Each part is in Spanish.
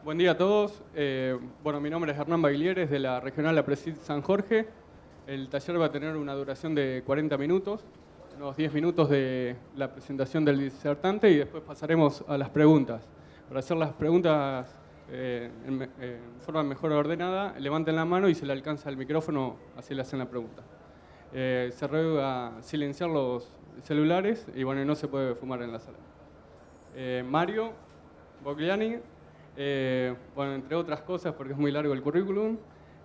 Buen día a todos. Bueno, mi nombre es Hernán Baglieres de la Regional Apresid San Jorge. El taller va a tener una duración de 40 minutos, unos 10 minutos de la presentación del disertante y después pasaremos a las preguntas. Para hacer las preguntas en forma mejor ordenada, levanten la mano y se le alcanza el micrófono, así le hacen la pregunta. Se ruega silenciar los celulares y bueno, no se puede fumar en la sala. Mario Bogliani, bueno, entre otras cosas, porque es muy largo el currículum,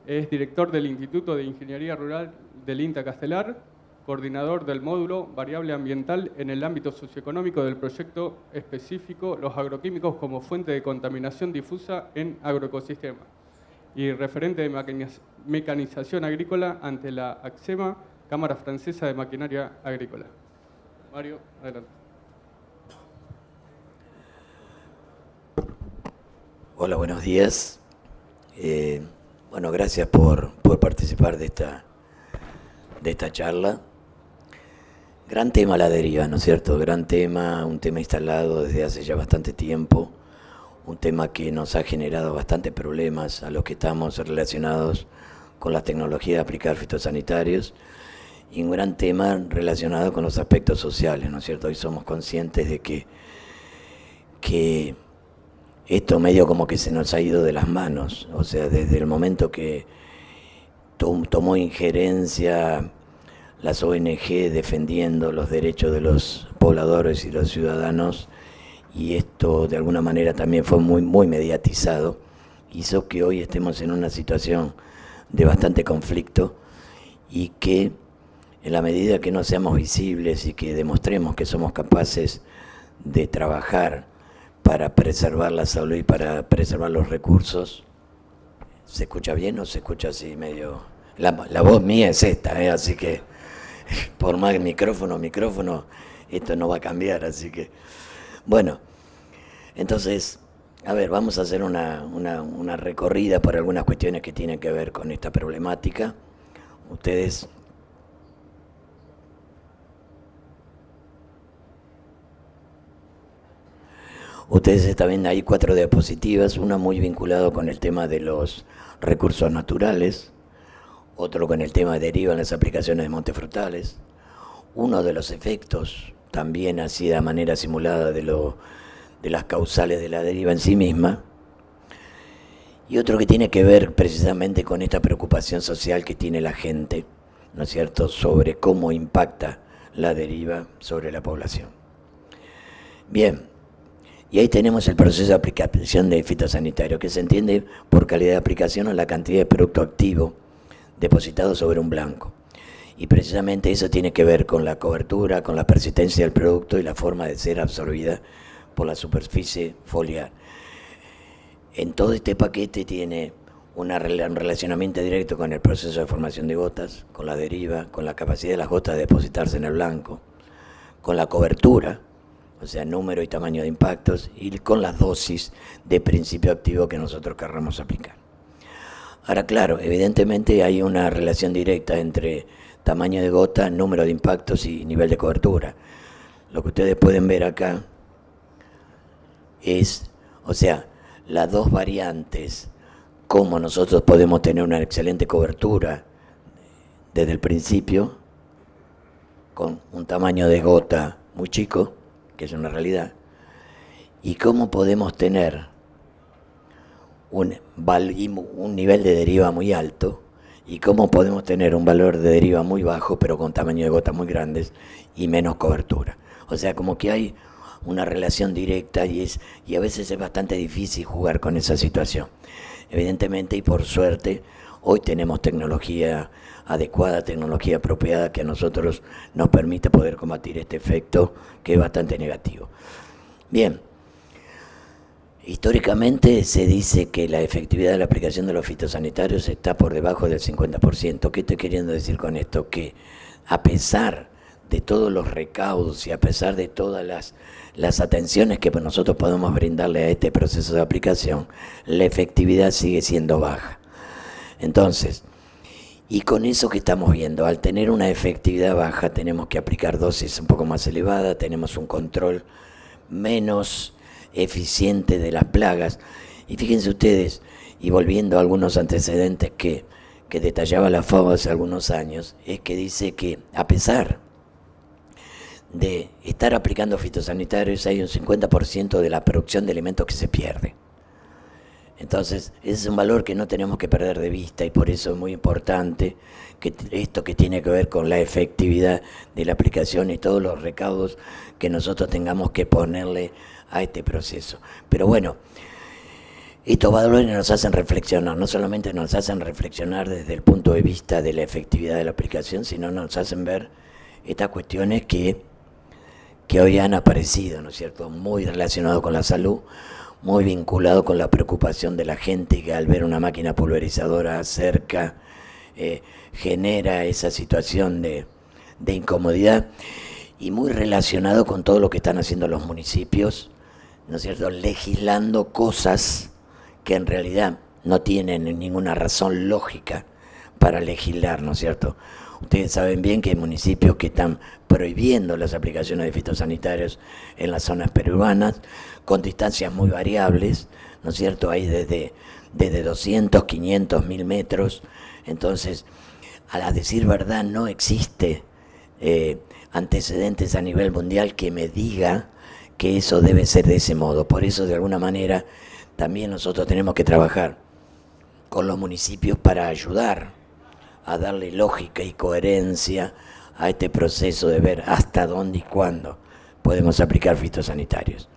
es director del Instituto de Ingeniería Rural del INTA Castelar, coordinador del módulo Variable Ambiental en el ámbito socioeconómico del proyecto específico Los agroquímicos como fuente de contaminación difusa en agroecosistemas y referente de mecanización agrícola ante la ACSEMA, Cámara Francesa de Maquinaria Agrícola. Mario, adelante. Hola, buenos días. Bueno, gracias por participar de esta charla. Gran tema la deriva, ¿no es cierto? Gran tema, un tema instalado desde hace ya bastante tiempo, un tema que nos ha generado bastantes problemas a los que estamos relacionados con la tecnología de aplicar fitosanitarios y un gran tema relacionado con los aspectos sociales, ¿no es cierto? Hoy somos conscientes de que esto medio como que se nos ha ido de las manos, o sea, desde el momento que tomó injerencia las ONG defendiendo los derechos de los pobladores y los ciudadanos, y esto de alguna manera también fue muy mediatizado, hizo que hoy estemos en una situación de bastante conflicto y que en la medida que no seamos visibles y que demostremos que somos capaces de trabajar para preservar la salud y para preservar los recursos. ¿Se escucha bien o se escucha así medio? La voz mía es esta, así que por más micrófono, esto no va a cambiar, así que... Bueno, entonces, a ver, vamos a hacer una recorrida por algunas cuestiones que tienen que ver con esta problemática. Ustedes... Ustedes están viendo ahí 4 diapositivas, una muy vinculada con el tema de los recursos naturales, otro con el tema de deriva en las aplicaciones de montes frutales, uno de los efectos, también así de manera simulada de las causales de la deriva en sí misma, y otro que tiene que ver precisamente con esta preocupación social que tiene la gente, ¿no es cierto?, sobre cómo impacta la deriva sobre la población. Bien. Y ahí tenemos el proceso de aplicación de fitosanitario, que se entiende por calidad de aplicación a la cantidad de producto activo depositado sobre un blanco. Y precisamente eso tiene que ver con la cobertura, con la persistencia del producto y la forma de ser absorbida por la superficie foliar. En todo este paquete tiene un relacionamiento directo con el proceso de formación de gotas, con la deriva, con la capacidad de las gotas de depositarse en el blanco, con la cobertura, o sea, número y tamaño de impactos, y con las dosis de principio activo que nosotros querramos aplicar. Ahora, claro, evidentemente hay una relación directa entre tamaño de gota, número de impactos y nivel de cobertura. Lo que ustedes pueden ver acá es, o sea, las dos variantes, cómo nosotros podemos tener una excelente cobertura desde el principio, con un tamaño de gota muy chico, que es una realidad, y cómo podemos tener un nivel de deriva muy alto, y cómo podemos tener un valor de deriva muy bajo, pero con tamaño de gotas muy grandes y menos cobertura. O sea, como que hay una relación directa y a veces es bastante difícil jugar con esa situación. Evidentemente, y por suerte, hoy tenemos tecnología adecuada, tecnología apropiada que a nosotros nos permite poder combatir este efecto que es bastante negativo. Bien, históricamente se dice que la efectividad de la aplicación de los fitosanitarios está por debajo del 50%. ¿Qué estoy queriendo decir con esto? Que a pesar de todos los recaudos y a pesar de todas las atenciones que nosotros podemos brindarle a este proceso de aplicación, la efectividad sigue siendo baja. Entonces, y con eso que estamos viendo, al tener una efectividad baja, tenemos que aplicar dosis un poco más elevadas, tenemos un control menos eficiente de las plagas Y fíjense ustedes, y volviendo a algunos antecedentes que detallaba la FAO hace algunos años, es que dice que a pesar de estar aplicando fitosanitarios hay un 50% de la producción de alimentos que se pierde. Entonces, ese es un valor que no tenemos que perder de vista y por eso es muy importante que esto que tiene que ver con la efectividad de la aplicación y todos los recaudos que nosotros tengamos que ponerle a este proceso. Pero bueno, estos valores nos hacen reflexionar, no solamente nos hacen reflexionar desde el punto de vista de la efectividad de la aplicación, sino nos hacen ver estas cuestiones que hoy han aparecido, ¿no es cierto?, muy relacionado con la salud, muy vinculado con la preocupación de la gente que al ver una máquina pulverizadora cerca genera esa situación de incomodidad y muy relacionado con todo lo que están haciendo los municipios, ¿no es cierto?, legislando cosas que en realidad no tienen ninguna razón lógica para legislar, ¿no es cierto? Ustedes saben bien que hay municipios que están prohibiendo las aplicaciones de fitosanitarios en las zonas periurbanas, con distancias muy variables, ¿no es cierto? Hay desde 200, 500, 1000 metros. Entonces, a decir verdad, no existe antecedentes a nivel mundial que me diga que eso debe ser de ese modo. Por eso, de alguna manera, también nosotros tenemos que trabajar con los municipios para ayudar a darle lógica y coherencia a este proceso de ver hasta dónde y cuándo podemos aplicar fitosanitarios.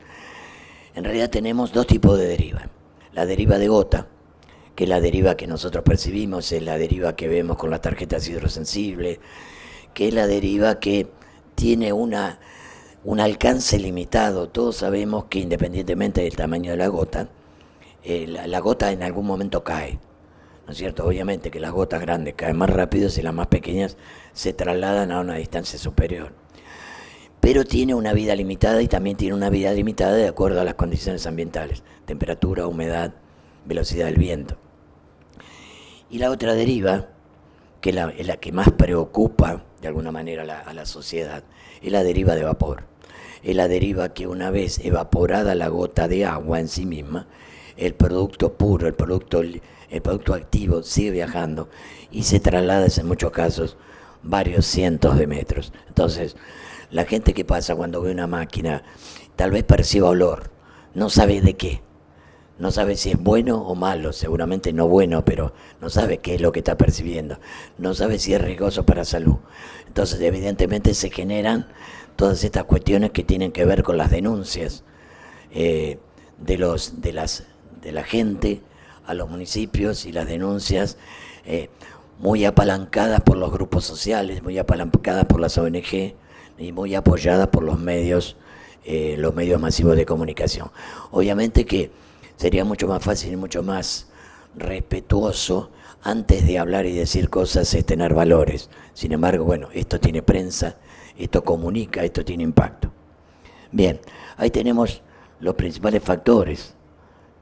En realidad tenemos dos tipos de deriva. La deriva de gota, que es la deriva que nosotros percibimos, es la deriva que vemos con las tarjetas hidrosensibles, que es la deriva que tiene un alcance limitado. Todos sabemos que independientemente del tamaño de la gota en algún momento cae, ¿no es cierto? Obviamente que las gotas grandes caen más rápido y las más pequeñas se trasladan a una distancia superior. Pero tiene una vida limitada y también tiene una vida limitada de acuerdo a las condiciones ambientales, temperatura, humedad, velocidad del viento. Y la otra deriva, que es la que más preocupa de alguna manera a la sociedad, es la deriva de vapor. Es la deriva que una vez evaporada la gota de agua en sí misma, el producto puro, el producto activo sigue viajando y se traslada en muchos casos varios cientos de metros. Entonces, la gente que pasa cuando ve una máquina, tal vez perciba olor, no sabe de qué, no sabe si es bueno o malo, seguramente no bueno, pero no sabe qué es lo que está percibiendo, no sabe si es riesgoso para la salud. Entonces, evidentemente se generan todas estas cuestiones que tienen que ver con las denuncias de la gente a los municipios y las denuncias muy apalancadas por los grupos sociales, muy apalancadas por las ONG y muy apoyadas por los medios masivos de comunicación. Obviamente que sería mucho más fácil y mucho más respetuoso antes de hablar y decir cosas tener valores. Sin embargo, bueno, esto tiene prensa, esto comunica, esto tiene impacto. Bien, ahí tenemos los principales factores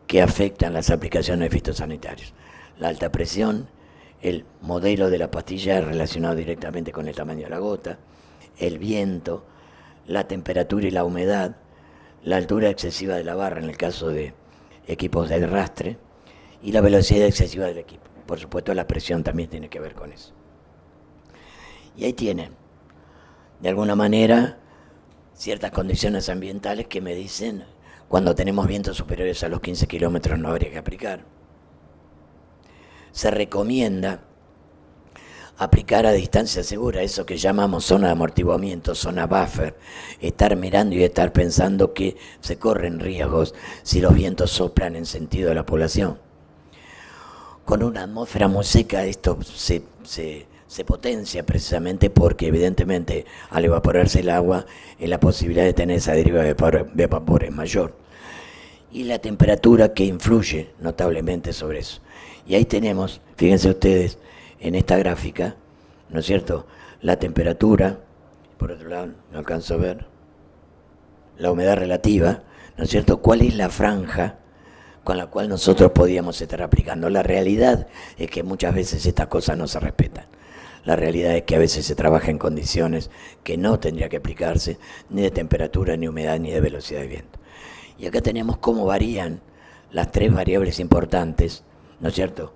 que afectan las aplicaciones de fitosanitarios. La alta presión, el modelo de la pastilla relacionado directamente con el tamaño de la gota, el viento, la temperatura y la humedad, la altura excesiva de la barra en el caso de equipos de arrastre y la velocidad excesiva del equipo. Por supuesto, la presión también tiene que ver con eso. Y ahí tienen, de alguna manera, ciertas condiciones ambientales que me dicen cuando tenemos vientos superiores a los 15 kilómetros no habría que aplicar. Se recomienda aplicar a distancia segura, eso que llamamos zona de amortiguamiento, zona buffer, estar mirando y estar pensando que se corren riesgos si los vientos soplan en sentido de la población. Con una atmósfera muy seca esto se potencia precisamente porque evidentemente al evaporarse el agua la posibilidad de tener esa deriva de vapor es mayor. Y la temperatura que influye notablemente sobre eso. Y ahí tenemos, fíjense ustedes, en esta gráfica, ¿no es cierto?, la temperatura, por otro lado, no alcanzo a ver, la humedad relativa, ¿no es cierto?, cuál es la franja con la cual nosotros podíamos estar aplicando. La realidad es que muchas veces estas cosas no se respetan. La realidad es que a veces se trabaja en condiciones que no tendría que aplicarse, ni de temperatura, ni humedad, ni de velocidad de viento. Y acá tenemos cómo varían las tres variables importantes, ¿no es cierto?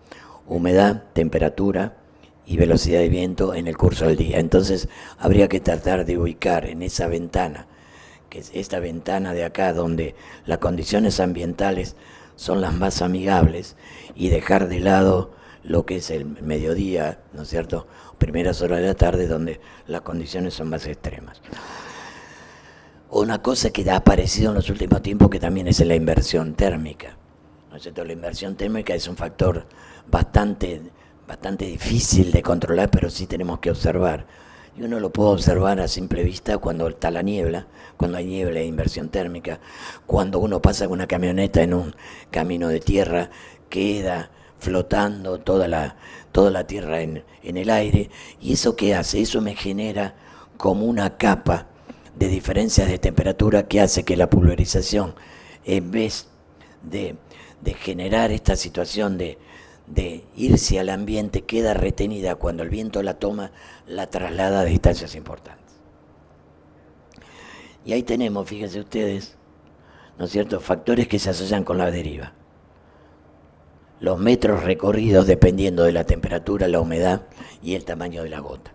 Humedad, temperatura y velocidad de viento en el curso del día. Entonces habría que tratar de ubicar en esa ventana, que es esta ventana de acá donde las condiciones ambientales son las más amigables, y dejar de lado lo que es el mediodía, ¿no es cierto?, primeras horas de la tarde, donde las condiciones son más extremas. Una cosa que ha aparecido en los últimos tiempos, que también es la inversión térmica, ¿no es cierto? La inversión térmica es un factor bastante difícil de controlar, pero sí tenemos que observar. Y uno lo puede observar a simple vista cuando está la niebla, cuando hay niebla e inversión térmica, cuando uno pasa con una camioneta en un camino de tierra, queda flotando toda la tierra en el aire. ¿Y eso qué hace? Eso me genera como una capa de diferencias de temperatura que hace que la pulverización, en vez de generar esta situación de irse al ambiente, queda retenida. Cuando el viento la toma, la traslada a distancias importantes. Y ahí tenemos, fíjense ustedes, ¿no es cierto?, factores que se asocian con la deriva. Los metros recorridos dependiendo de la temperatura, la humedad y el tamaño de la gota.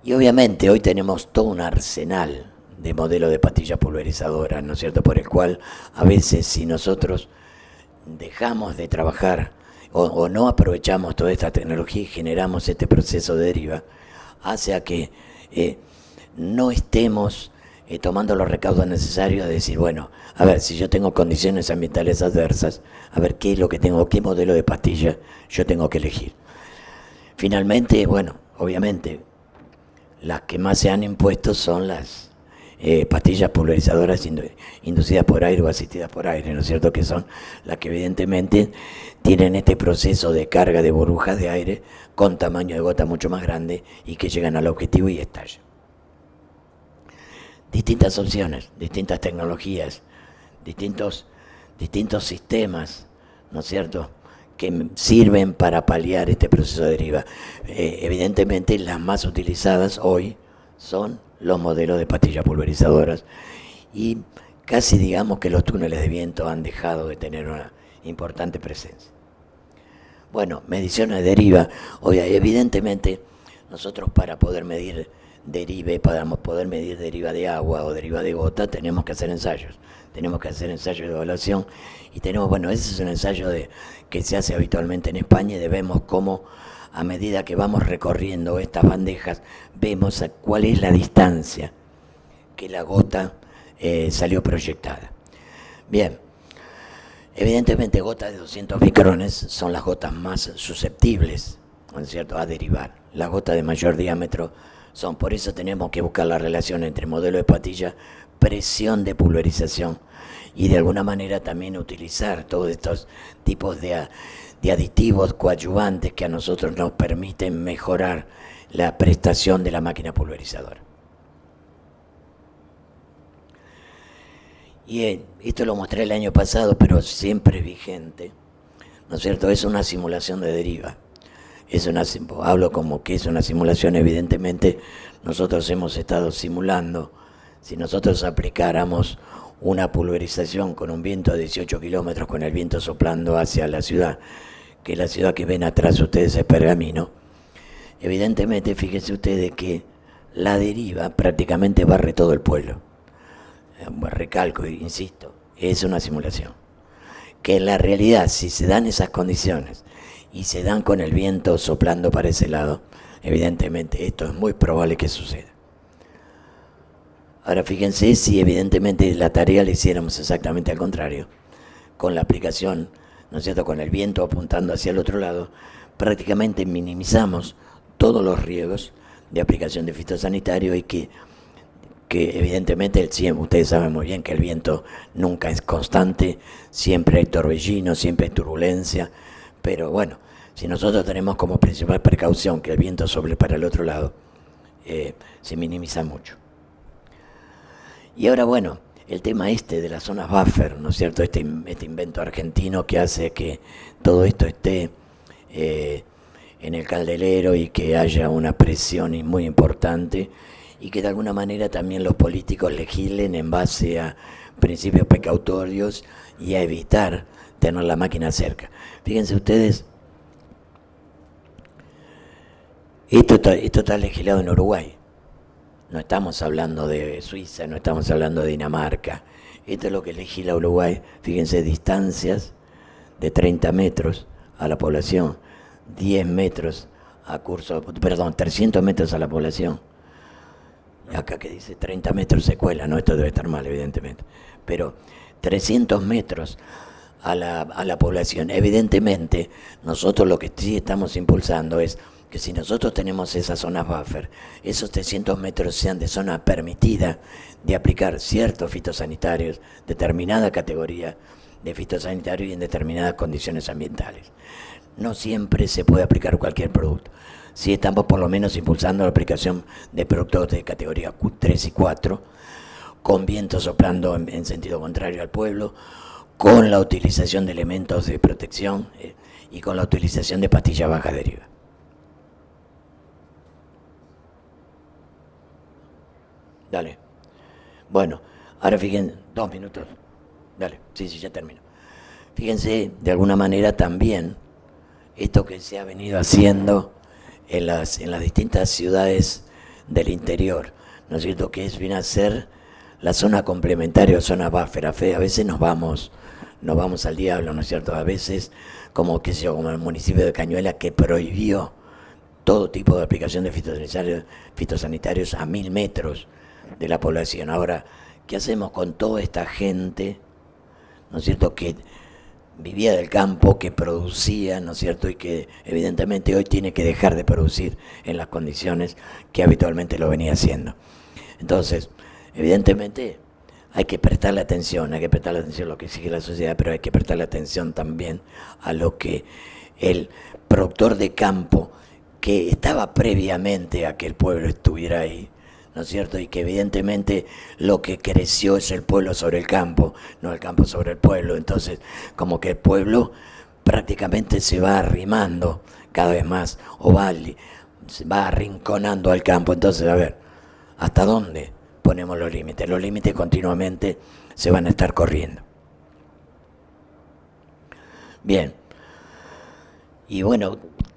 Y obviamente hoy tenemos todo un arsenal de modelos de pastillas pulverizadoras, ¿no es cierto?, por el cual a veces, si nosotros dejamos de trabajar o no aprovechamos toda esta tecnología y generamos este proceso de deriva, hace a que no estemos tomando los recaudos necesarios de decir, bueno, a ver, si yo tengo condiciones ambientales adversas, a ver qué es lo que tengo, qué modelo de pastilla yo tengo que elegir. Finalmente, bueno, obviamente, las que más se han impuesto son las pastillas pulverizadoras inducidas por aire o asistidas por aire, ¿no es cierto?, que son las que evidentemente tienen este proceso de carga de burbujas de aire con tamaño de gota mucho más grande y que llegan al objetivo y estallan. Distintas opciones, distintas tecnologías, distintos sistemas, ¿no es cierto?, que sirven para paliar este proceso de deriva. Evidentemente las más utilizadas hoy son los modelos de pastillas pulverizadoras, y casi digamos que los túneles de viento han dejado de tener una importante presencia. Bueno, mediciones de deriva. Evidentemente nosotros, para poder medir deriva, para poder medir deriva de agua o deriva de gota, tenemos que hacer ensayos de evaluación, y tenemos, bueno, ese es un ensayo que se hace habitualmente en España, y vemos cómo a medida que vamos recorriendo estas bandejas, vemos cuál es la distancia que la gota salió proyectada. Bien, evidentemente gotas de 200 micrones son las gotas más susceptibles, ¿no es cierto?, a derivar. Las gotas de mayor diámetro son, por eso tenemos que buscar la relación entre modelo de pastilla, presión de pulverización, y de alguna manera también utilizar todos estos tipos de aditivos coadyuvantes que a nosotros nos permiten mejorar la prestación de la máquina pulverizadora. Y esto lo mostré el año pasado, pero siempre es vigente, ¿no es cierto? Es una simulación de deriva. Hablo como que es una simulación. Evidentemente nosotros hemos estado simulando, si nosotros aplicáramos una pulverización con un viento a 18 kilómetros, con el viento soplando hacia la ciudad, que la ciudad que ven atrás ustedes es Pergamino, evidentemente fíjense ustedes que la deriva prácticamente barre todo el pueblo. Recalco, insisto, es una simulación. Que en la realidad, si se dan esas condiciones y se dan con el viento soplando para ese lado, evidentemente esto es muy probable que suceda. Ahora fíjense, si evidentemente la tarea la hiciéramos exactamente al contrario, con la aplicación, ¿no es cierto?, con el viento apuntando hacia el otro lado, prácticamente minimizamos todos los riesgos de aplicación de fitosanitario, y que evidentemente ustedes saben muy bien que el viento nunca es constante, siempre hay torbellino, siempre hay turbulencia, pero bueno, si nosotros tenemos como principal precaución que el viento sople para el otro lado, se minimiza mucho. Y ahora, bueno, el tema de las zonas buffer, ¿no es cierto?, este invento argentino que hace que todo esto esté en el candelero y que haya una presión muy importante, y que de alguna manera también los políticos legislen en base a principios precautorios y a evitar tener la máquina cerca. Fíjense ustedes, esto está legislado en Uruguay. No estamos hablando de Suiza, no estamos hablando de Dinamarca. Esto es lo que legisla Uruguay. Fíjense, distancias de 30 metros a la población, 10 metros a curso, perdón, 300 metros a la población. Acá que dice 30 metros se cuela, ¿no? Esto debe estar mal, evidentemente. Pero 300 metros a la población. Evidentemente, nosotros lo que sí estamos impulsando es que si nosotros tenemos esas zonas buffer, esos 300 metros sean de zona permitida de aplicar ciertos fitosanitarios, determinada categoría de fitosanitarios y en determinadas condiciones ambientales. No siempre se puede aplicar cualquier producto. Sí estamos por lo menos impulsando la aplicación de productos de categoría 3 y 4, con viento soplando en sentido contrario al pueblo, con la utilización de elementos de protección y con la utilización de pastillas baja deriva. Dale. Bueno, ahora fíjense, 2 minutos. Dale, sí, ya termino. Fíjense, de alguna manera también, esto que se ha venido haciendo en las distintas ciudades del interior, ¿no es cierto? Que viene a ser la zona complementaria o zona buffer. A veces nos vamos al diablo, ¿no es cierto? A veces, como el municipio de Cañuelas, que prohibió todo tipo de aplicación de fitosanitarios a 1000 metros de la población. Ahora, ¿qué hacemos con toda esta gente, ¿no es cierto?, que vivía del campo, que producía, ¿no es cierto?, y que evidentemente hoy tiene que dejar de producir en las condiciones que habitualmente lo venía haciendo. Entonces, evidentemente hay que prestarle atención a lo que exige la sociedad, pero hay que prestarle atención también a lo que el productor de campo, que estaba previamente a que el pueblo estuviera ahí, ¿no es cierto? Y que evidentemente lo que creció es el pueblo sobre el campo, no el campo sobre el pueblo. Entonces, como que el pueblo prácticamente se va arrimando cada vez más, o se va arrinconando al campo. Entonces, a ver, ¿hasta dónde ponemos los límites? Los límites continuamente se van a estar corriendo. Bien. Y bueno,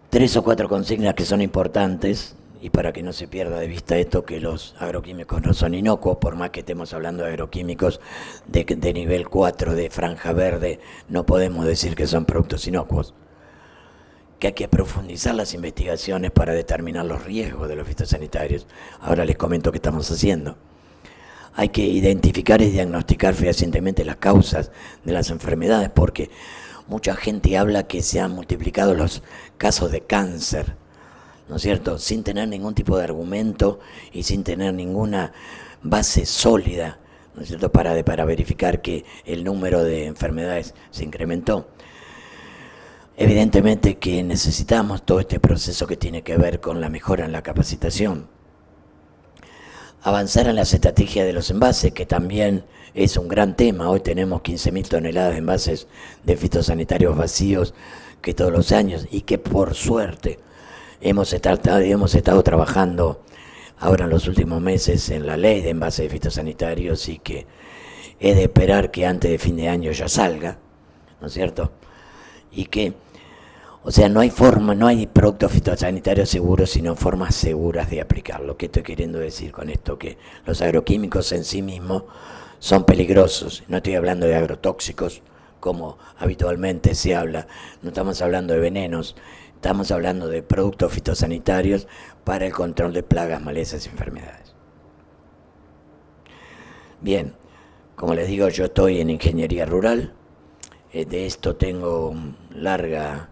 3 o 4 consignas que son importantes, y para que no se pierda de vista esto, que los agroquímicos no son inocuos, por más que estemos hablando de agroquímicos de nivel 4, de franja verde, no podemos decir que son productos inocuos. Que hay que profundizar las investigaciones para determinar los riesgos de los fitosanitarios. Ahora les comento qué estamos haciendo. Hay que identificar y diagnosticar fehacientemente las causas de las enfermedades, porque mucha gente habla que se han multiplicado los casos de cáncer, ¿no es cierto?, sin tener ningún tipo de argumento y sin tener ninguna base sólida, ¿no es cierto?, para verificar que el número de enfermedades se incrementó. Evidentemente que necesitamos todo este proceso que tiene que ver con la mejora en la capacitación. Avanzar en las estrategias de los envases, que también es un gran tema. Hoy tenemos 15.000 toneladas de envases de fitosanitarios vacíos que todos los años, y que por suerte hemos estado trabajando ahora en los últimos meses en la ley de envases de fitosanitarios, y que es de esperar que antes de fin de año ya salga, ¿no es cierto? Y que, o sea, no hay productos fitosanitarios seguros, sino formas seguras de aplicarlo. ¿Qué estoy queriendo decir con esto? Que los agroquímicos en sí mismos son peligrosos. No estoy hablando de agrotóxicos, como habitualmente se habla. No estamos hablando de venenos. Estamos hablando de productos fitosanitarios para el control de plagas, malezas y enfermedades. Bien, como les digo, yo estoy en ingeniería rural. De esto tengo larga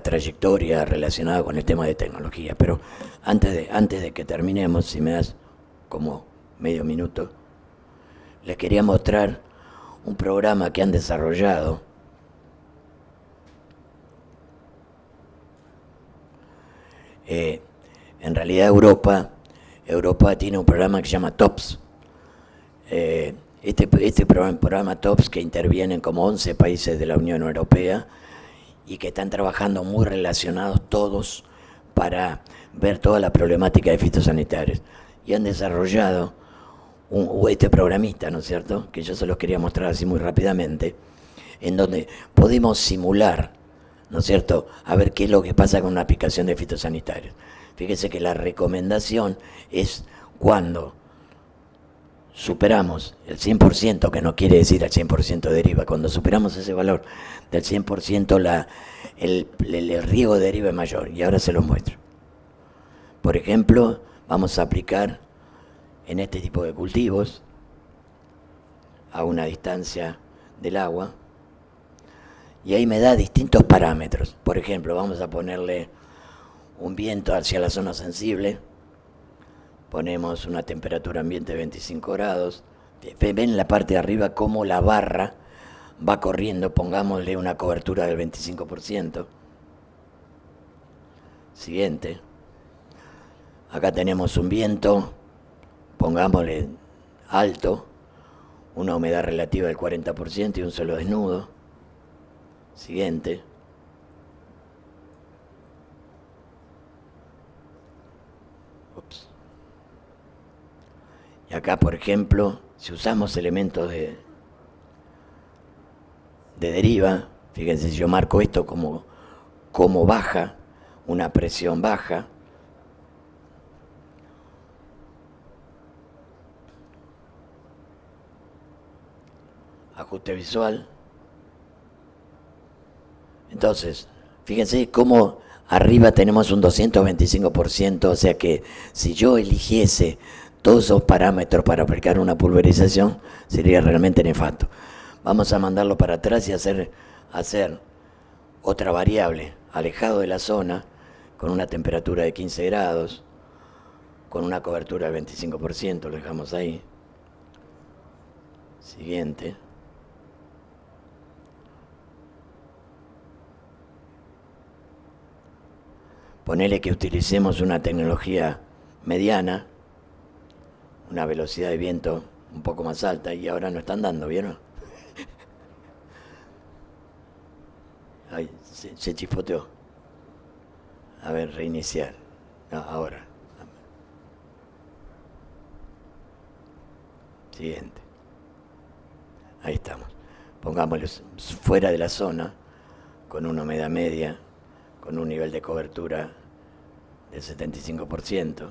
trayectoria relacionada con el tema de tecnología. Pero antes de que terminemos, si me das como medio minuto, les quería mostrar un programa que han desarrollado en realidad Europa tiene un programa que se llama TOPS. Este programa TOPS, que intervienen como 11 países de la Unión Europea y que están trabajando muy relacionados todos para ver toda la problemática de fitosanitarios. Y han desarrollado este programita, ¿no es cierto?, que yo se los quería mostrar así muy rápidamente, en donde podemos simular, ¿no es cierto?, a ver qué es lo que pasa con una aplicación de fitosanitarios. Fíjese que la recomendación es cuando superamos el 100%, que no quiere decir al 100% deriva, cuando superamos ese valor del 100%, el riego de deriva es mayor. Y ahora se los muestro. Por ejemplo, vamos a aplicar en este tipo de cultivos, a una distancia del agua, y ahí me da distintos parámetros. Por ejemplo, vamos a ponerle un viento hacia la zona sensible, ponemos una temperatura ambiente de 25 grados, ven en la parte de arriba cómo la barra va corriendo, pongámosle una cobertura del 25%. Siguiente. Acá tenemos un viento, pongámosle alto, una humedad relativa del 40% y un suelo desnudo. Siguiente. Ups. Y acá, por ejemplo, si usamos elementos de deriva, fíjense, si yo marco esto como baja, una presión baja, ajuste visual. Entonces, fíjense cómo arriba tenemos un 225%, o sea que si yo eligiese todos esos parámetros para aplicar una pulverización, sería realmente nefasto. Vamos a mandarlo para atrás y hacer otra variable, alejado de la zona, con una temperatura de 15 grados, con una cobertura del 25%, lo dejamos ahí. Siguiente. Ponele que utilicemos una tecnología mediana, una velocidad de viento un poco más alta, y ahora no están dando, ¿vieron? Ay, se chispoteó. A ver, reiniciar. No, ahora. Siguiente. Ahí estamos. Pongámoslo fuera de la zona, con una humedad media, con un nivel de cobertura del 75%.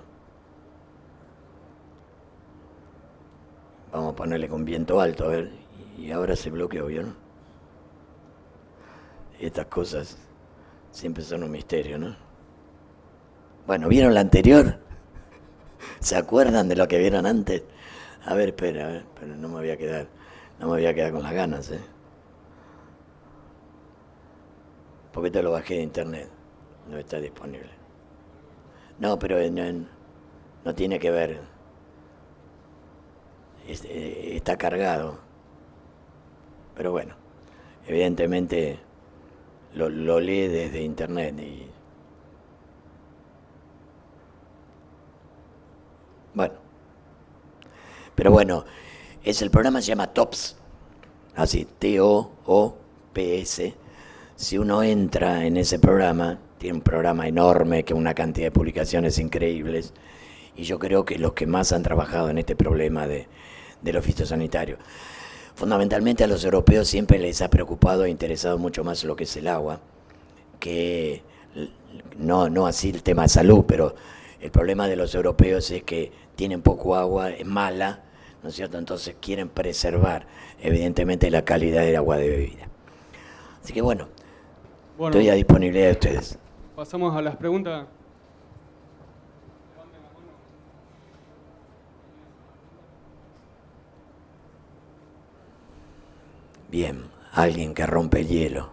Vamos a ponerle con viento alto, a ver. Y ahora se bloqueó, ¿vio, no? Estas cosas siempre son un misterio, ¿no? Bueno, ¿vieron la anterior? ¿Se acuerdan de lo que vieron antes? A ver, espera, pero no me voy a quedar con las ganas, ¿eh? Porque te lo bajé de internet, no está disponible. No, pero no tiene que ver. Está cargado. Pero bueno, evidentemente lo lee desde internet. Bueno. Pero bueno, el programa se llama TOPS. Así, T-O-O-P-S. Si uno entra en ese programa, tiene un programa enorme, que una cantidad de publicaciones increíbles, y yo creo que los que más han trabajado en este problema de los fitosanitarios. Fundamentalmente a los europeos siempre les ha preocupado e interesado mucho más lo que es el agua, que no así el tema de salud, pero el problema de los europeos es que tienen poco agua, es mala, ¿no es cierto? Entonces quieren preservar, evidentemente, la calidad del agua de bebida. Así que bueno, estoy a disponibilidad de ustedes. Pasamos a las preguntas. Bien, alguien que rompe el hielo.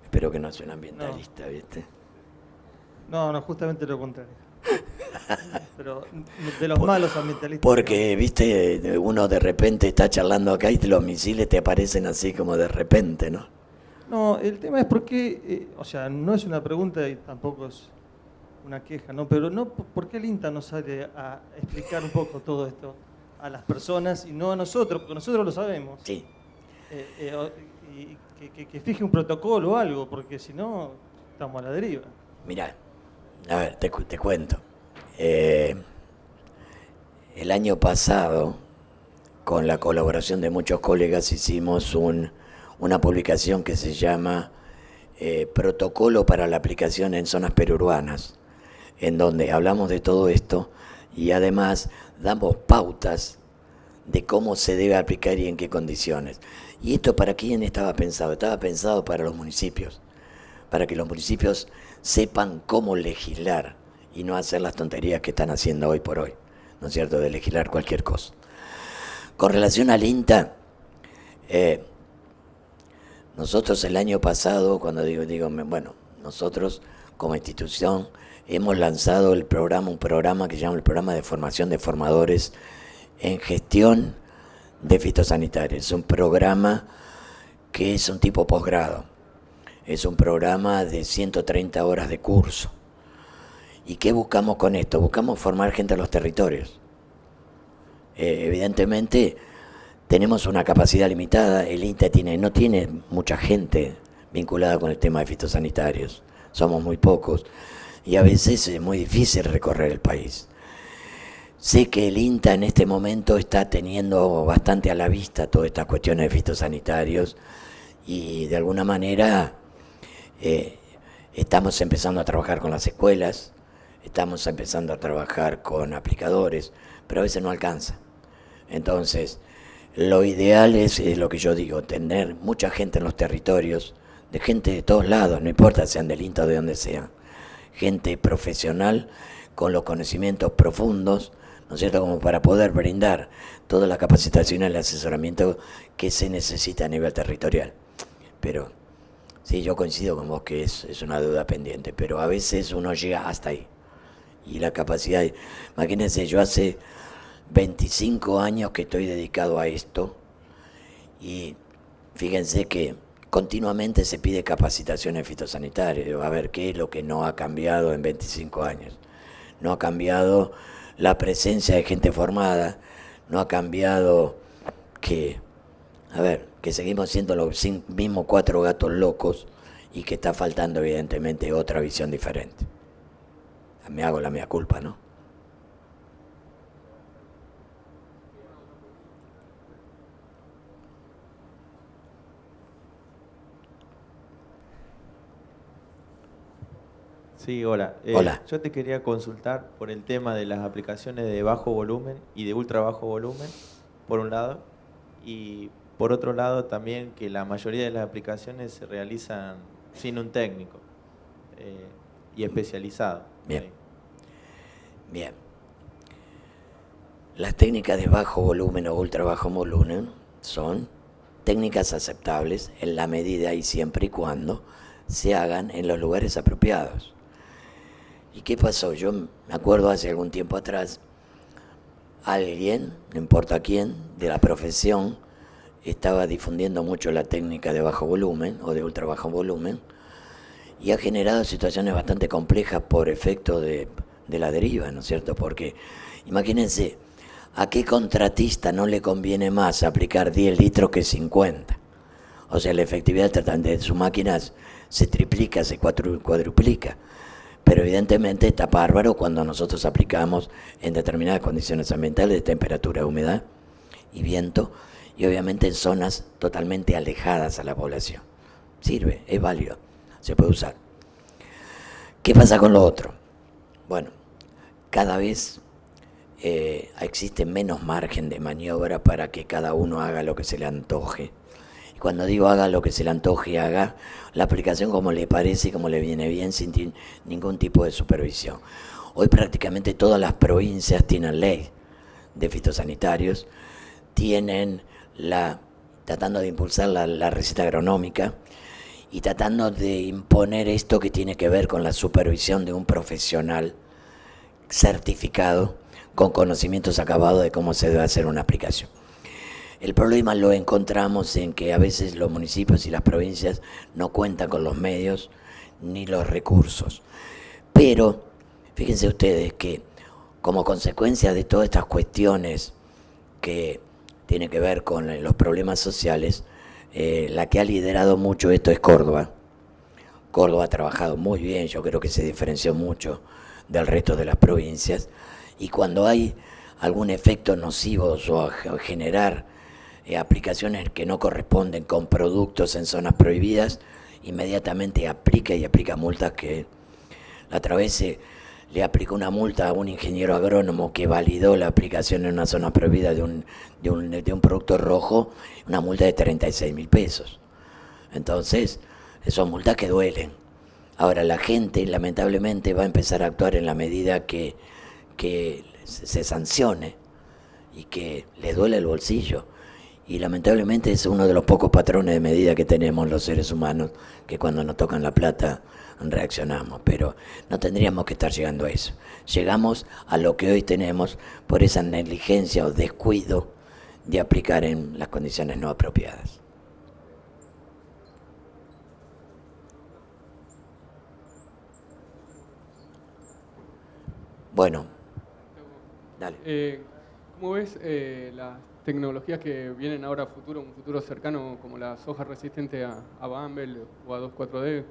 Espero que no sea un ambientalista, ¿viste? No, justamente lo contrario. Pero de los malos ambientalistas. Porque, viste, uno de repente está charlando acá y los misiles te aparecen así como de repente, ¿no? No, el tema es porque, o sea, no es una pregunta y tampoco es una queja, ¿no? Pero no, ¿por qué el INTA no sale a explicar un poco todo esto a las personas y no a nosotros? Porque nosotros lo sabemos. Sí. Y que fije un protocolo o algo, porque si no, estamos a la deriva. Mirá, a ver, te cuento. El año pasado, con la colaboración de muchos colegas, hicimos una publicación que se llama Protocolo para la aplicación en zonas periurbanas, en donde hablamos de todo esto y además damos pautas de cómo se debe aplicar y en qué condiciones. ¿Y esto para quién estaba pensado? Estaba pensado para los municipios, para que los municipios sepan cómo legislar y no hacer las tonterías que están haciendo hoy por hoy, ¿no es cierto?, de legislar cualquier cosa. Con relación al INTA, nosotros el año pasado, cuando bueno, nosotros como institución hemos lanzado un programa que se llama el Programa de Formación de Formadores en Gestión de Fitosanitarios. Es un programa que es un tipo posgrado. Es un programa de 130 horas de curso. ¿Y qué buscamos con esto? Buscamos formar gente en los territorios. Evidentemente tenemos una capacidad limitada. El INTA no tiene mucha gente vinculada con el tema de fitosanitarios. Somos muy pocos y a veces es muy difícil recorrer el país. Sé que el INTA en este momento está teniendo bastante a la vista todas estas cuestiones de fitosanitarios y de alguna manera estamos empezando a trabajar con las escuelas, estamos empezando a trabajar con aplicadores, pero a veces no alcanza. Entonces, lo ideal es lo que yo digo, tener mucha gente en los territorios, de gente de todos lados, no importa sean del INTA o de donde sean, gente profesional con los conocimientos profundos, ¿no es cierto?, como para poder brindar toda la capacitación y el asesoramiento que se necesita a nivel territorial. Pero sí, yo coincido con vos que es una deuda pendiente, pero a veces uno llega hasta ahí. Y la capacidad, imagínense, yo hace 25 años que estoy dedicado a esto y fíjense que continuamente se pide capacitación en fitosanitario. A ver, ¿qué es lo que no ha cambiado en 25 años? No ha cambiado la presencia de gente formada, no ha cambiado que seguimos siendo los mismos 4 gatos locos y que está faltando evidentemente otra visión diferente. Me hago la mea culpa, ¿no? Sí, hola. Hola. Yo te quería consultar por el tema de las aplicaciones de bajo volumen y de ultra bajo volumen, por un lado, y por otro lado también que la mayoría de las aplicaciones se realizan sin un técnico y especializado. Bien. Bien. Las técnicas de bajo volumen o ultra bajo volumen son técnicas aceptables en la medida y siempre y cuando se hagan en los lugares apropiados. ¿Y qué pasó? Yo me acuerdo hace algún tiempo atrás, alguien, no importa quién, de la profesión, estaba difundiendo mucho la técnica de bajo volumen o de ultra bajo volumen y ha generado situaciones bastante complejas por efecto de la deriva, ¿no es cierto? Porque imagínense, ¿a qué contratista no le conviene más aplicar 10 litros que 50? O sea, la efectividad de sus máquinas se triplica, se cuadruplica. Pero evidentemente está bárbaro cuando nosotros aplicamos en determinadas condiciones ambientales de temperatura, humedad y viento, y obviamente en zonas totalmente alejadas a la población. Sirve, es válido, se puede usar. ¿Qué pasa con lo otro? Bueno, cada vez existe menos margen de maniobra para que cada uno haga lo que se le antoje. Y cuando digo haga lo que se le antoje, haga la aplicación como le parece y como le viene bien, sin ningún tipo de supervisión. Hoy prácticamente todas las provincias tienen ley de fitosanitarios, tienen tratando de impulsar la receta agronómica y tratando de imponer esto que tiene que ver con la supervisión de un profesional certificado con conocimientos acabados de cómo se debe hacer una aplicación. El problema lo encontramos en que a veces los municipios y las provincias no cuentan con los medios ni los recursos. Pero fíjense ustedes que como consecuencia de todas estas cuestiones que tienen que ver con los problemas sociales, la que ha liderado mucho esto es Córdoba. Córdoba ha trabajado muy bien, yo creo que se diferenció mucho del resto de las provincias. Y cuando hay algún efecto nocivo o a generar aplicaciones que no corresponden con productos en zonas prohibidas, inmediatamente aplica multas. Que la otra vez le aplicó una multa a un ingeniero agrónomo que validó la aplicación en una zona prohibida de un producto rojo, una multa de 36.000 pesos. Entonces, son multas que duelen. Ahora, la gente lamentablemente va a empezar a actuar en la medida que se sancione y que le duele el bolsillo. Y lamentablemente es uno de los pocos patrones de medida que tenemos los seres humanos, que cuando nos tocan la plata reaccionamos, pero no tendríamos que estar llegando a eso. Llegamos a lo que hoy tenemos por esa negligencia o descuido de aplicar en las condiciones no apropiadas. Bueno, dale. ¿Cómo ves las tecnologías que vienen ahora a futuro, un futuro cercano, como la soja resistente a Bumble o a 2,4-D?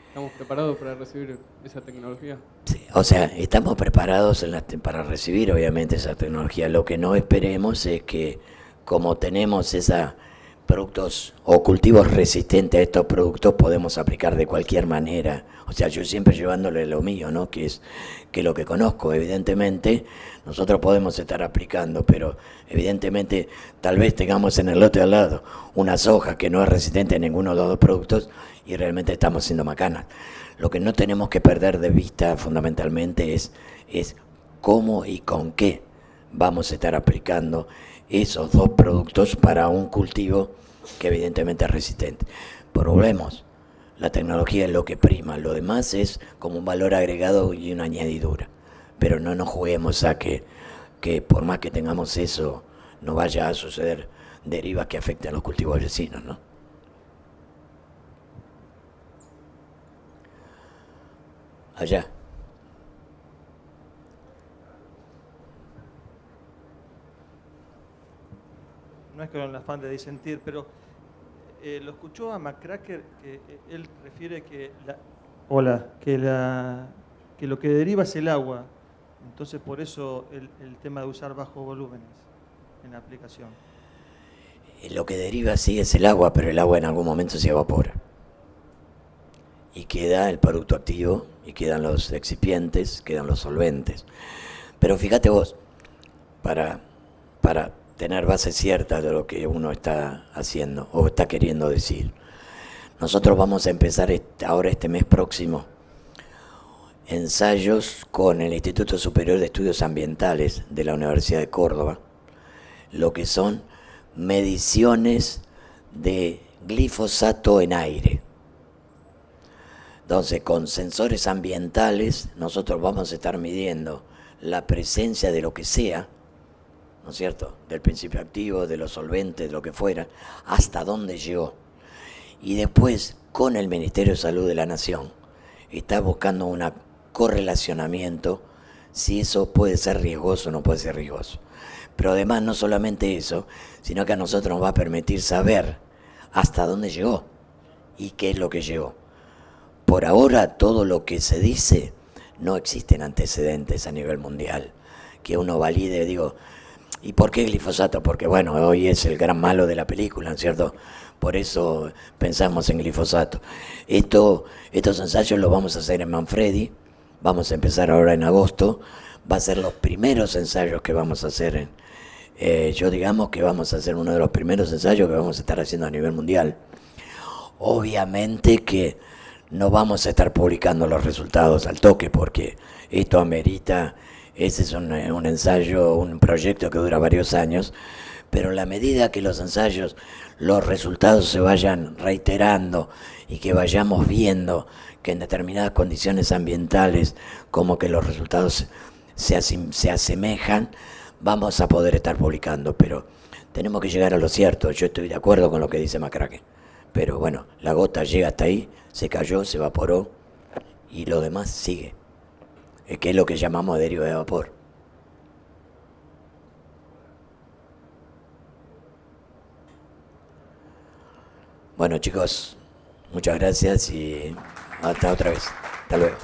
¿Estamos preparados para recibir esa tecnología? Sí, o sea, estamos preparados para recibir obviamente esa tecnología. Lo que no esperemos es que, como tenemos esos productos o cultivos resistentes a estos productos, podemos aplicar de cualquier manera. O sea, yo siempre llevándole lo mío, ¿no? Que es lo que conozco. Evidentemente, nosotros podemos estar aplicando, pero evidentemente tal vez tengamos en el lote al lado una soja que no es resistente a ninguno de los dos productos y realmente estamos siendo macanas. Lo que no tenemos que perder de vista fundamentalmente es cómo y con qué vamos a estar aplicando esos dos productos para un cultivo que evidentemente es resistente. Probemos. La tecnología es lo que prima, lo demás es como un valor agregado y una añadidura. Pero no nos juguemos a que por más que tengamos eso, no vaya a suceder derivas que afecten a los cultivos vecinos, ¿no? Allá. No es con el afán de disentir, pero lo escuchó a McCracker, que él refiere que que lo que deriva es el agua. Entonces, por eso el tema de usar bajos volúmenes en la aplicación. Lo que deriva sí es el agua, pero el agua en algún momento se evapora. Y queda el producto activo, y quedan los excipientes, quedan los solventes. Pero fíjate vos, para tener base cierta de lo que uno está haciendo o está queriendo decir, nosotros vamos a empezar ahora este mes próximo ensayos con el Instituto Superior de Estudios Ambientales de la Universidad de Córdoba, lo que son mediciones de glifosato en aire. Entonces, con sensores ambientales, nosotros vamos a estar midiendo la presencia de lo que sea, ¿no es cierto?, del principio activo, de los solventes, de lo que fuera, hasta dónde llegó. Y después, con el Ministerio de Salud de la Nación, está buscando un correlacionamiento, si eso puede ser riesgoso o no puede ser riesgoso. Pero además, no solamente eso, sino que a nosotros nos va a permitir saber hasta dónde llegó y qué es lo que llegó. Por ahora, todo lo que se dice, no existen antecedentes a nivel mundial que uno valide, digo, ¿y por qué glifosato? Porque bueno, hoy es el gran malo de la película, ¿no es cierto? Por eso pensamos en glifosato. Estos ensayos los vamos a hacer en Manfredi, vamos a empezar ahora en agosto, va a ser los primeros ensayos que vamos a hacer yo digamos que vamos a hacer uno de los primeros ensayos que vamos a estar haciendo a nivel mundial. Obviamente que no vamos a estar publicando los resultados al toque porque esto amerita, ese es un ensayo, un proyecto que dura varios años, pero en la medida que los ensayos, los resultados se vayan reiterando y que vayamos viendo que en determinadas condiciones ambientales como que los resultados se asemejan, vamos a poder estar publicando, pero tenemos que llegar a lo cierto. Yo estoy de acuerdo con lo que dice McCracken, pero bueno, la gota llega hasta ahí, se cayó, se evaporó y lo demás sigue, que es lo que llamamos deriva de vapor. Bueno chicos, muchas gracias y hasta otra vez. Hasta luego.